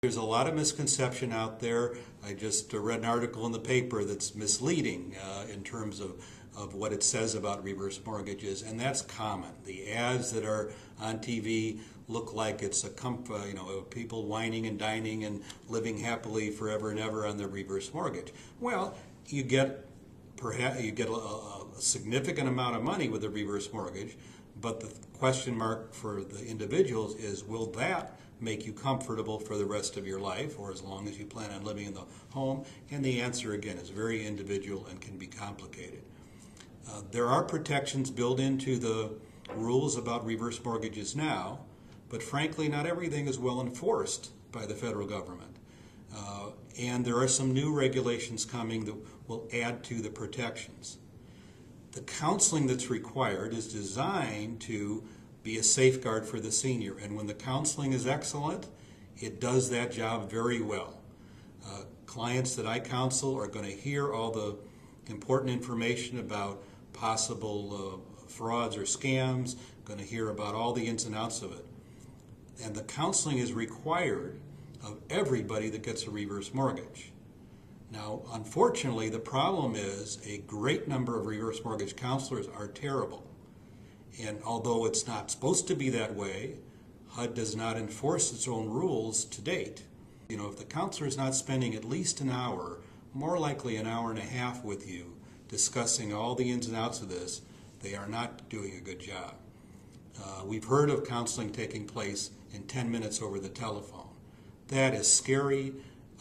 There's a lot of misconception out there. I just read an article in the paper that's misleading in terms of what it says about reverse mortgages, and that's common. The ads that are on TV look like it's people whining and dining and living happily forever and ever on their reverse mortgage. Well, you get a significant amount of money with a reverse mortgage, but the question mark for the individuals is, will that make you comfortable for the rest of your life, or as long as you plan on living in the home? And the answer, again, is very individual and can be complicated. There are protections built into the rules about reverse mortgages now, but frankly, not everything is well enforced by the federal government. And there are some new regulations coming that will add to the protections. The counseling that's required is designed to be a safeguard for the senior, and when the counseling is excellent, it does that job very well. Clients that I counsel are going to hear all the important information about possible frauds or scams, going to hear about all the ins and outs of it. And the counseling is required of everybody that gets a reverse mortgage. Now, unfortunately, the problem is a great number of reverse mortgage counselors are terrible. And although it's not supposed to be that way, HUD does not enforce its own rules to date. If the counselor is not spending at least an hour, more likely an hour and a half with you, discussing all the ins and outs of this, they are not doing a good job. We've heard of counseling taking place in 10 minutes over the telephone. That is scary.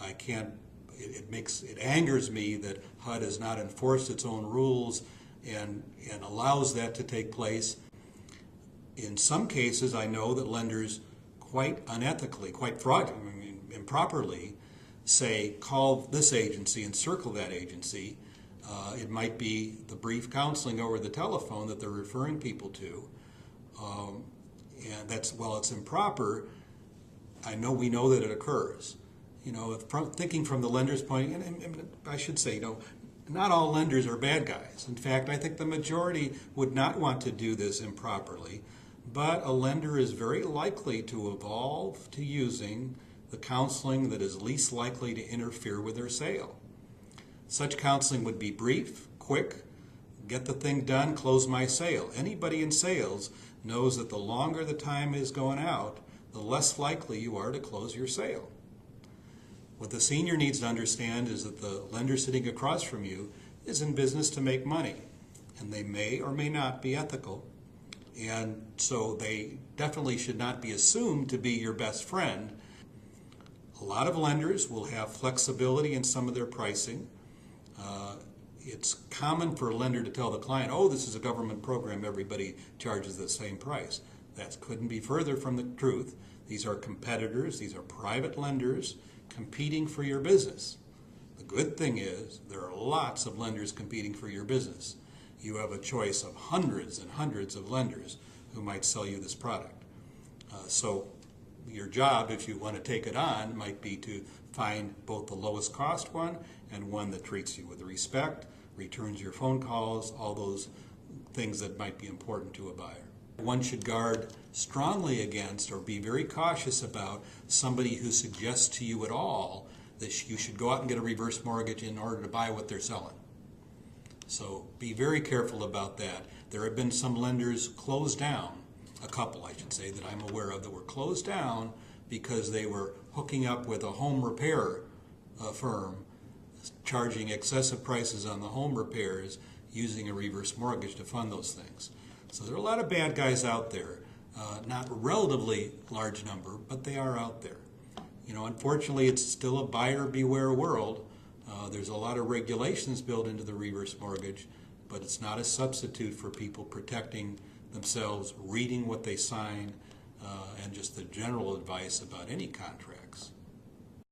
It angers me that HUD has not enforced its own rules and allows that to take place. In some cases, I know that lenders quite unethically, improperly say, call this agency and circle that agency. It might be the brief counseling over the telephone that they're referring people to. And while it's improper, we know that it occurs. Thinking from the lender's point, and I should say, not all lenders are bad guys. In fact, I think the majority would not want to do this improperly, but a lender is very likely to evolve to using the counseling that is least likely to interfere with their sale. Such counseling would be brief, quick, get the thing done, close my sale. Anybody in sales knows that the longer the time is going out, the less likely you are to close your sale. What the senior needs to understand is that the lender sitting across from you is in business to make money, and they may or may not be ethical, and so they definitely should not be assumed to be your best friend. A lot of lenders will have flexibility in some of their pricing. It's common for a lender to tell the client, oh, this is a government program, everybody charges the same price. That couldn't be further from the truth. These are competitors, these are private lenders competing for your business. The good thing is there are lots of lenders competing for your business. You have a choice of hundreds and hundreds of lenders who might sell you this product. So your job, if you want to take it on, might be to find both the lowest cost one and one that treats you with respect, returns your phone calls, all those things that might be important to a buyer. One should guard strongly against or be very cautious about somebody who suggests to you at all that you should go out and get a reverse mortgage in order to buy what they're selling. So be very careful about that. There have been some lenders closed down, a couple I should say that I'm aware of, that were closed down because they were hooking up with a home repair firm, charging excessive prices on the home repairs, using a reverse mortgage to fund those things. So there are a lot of bad guys out there, not a relatively large number, but they are out there. Unfortunately, it's still a buyer beware world. There's a lot of regulations built into the reverse mortgage, but it's not a substitute for people protecting themselves, reading what they sign, and just the general advice about any contracts.